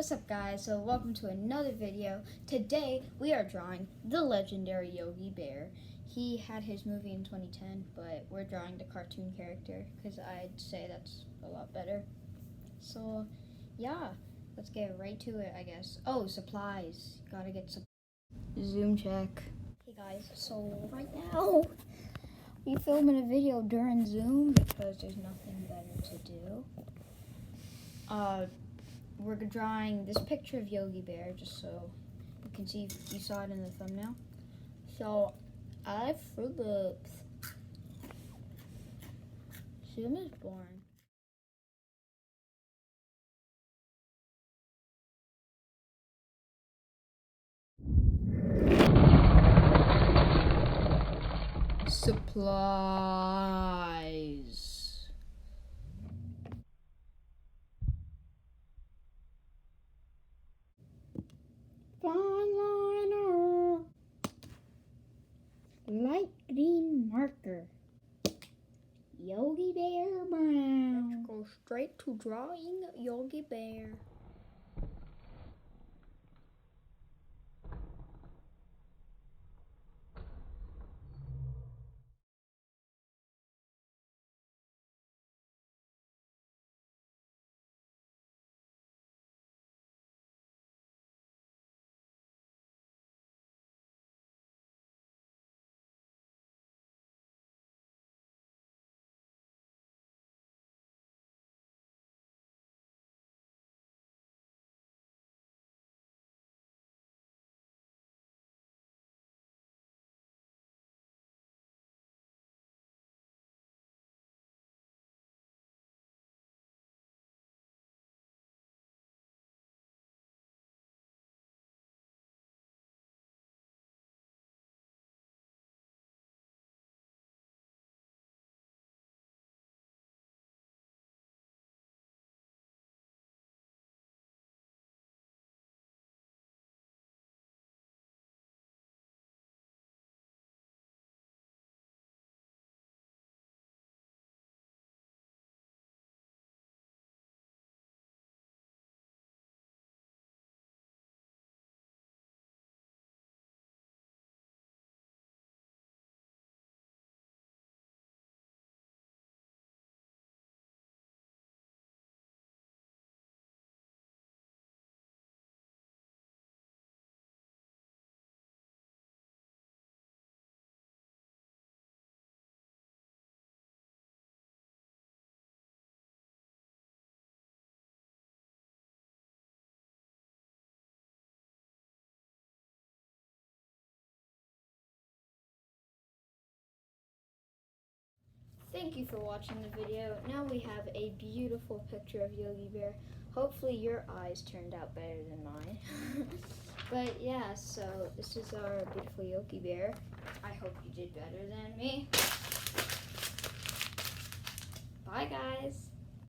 What's up guys? So welcome to another video. Today we are drawing the legendary Yogi Bear. He had his movie in 2010, but we're drawing the cartoon character because I'd say that's a lot better. So yeah, let's get right to it, I guess. Oh, supplies. Gotta get some zoom check. Hey guys, so right now we're filming a video during Zoom because there's nothing better to do. We're drawing this picture of Yogi Bear just so you can see, you saw it in the thumbnail. So I have Fruit Loops. Zoom is boring. Supplies. Liner. Light green marker. Yogi Bear Brown. Let's go straight to drawing Yogi Bear. Thank you for watching the video. Now we have a beautiful picture of Yogi Bear. Hopefully your eyes turned out better than mine. But yeah, so this is our beautiful Yogi Bear. I hope you did better than me. Bye guys.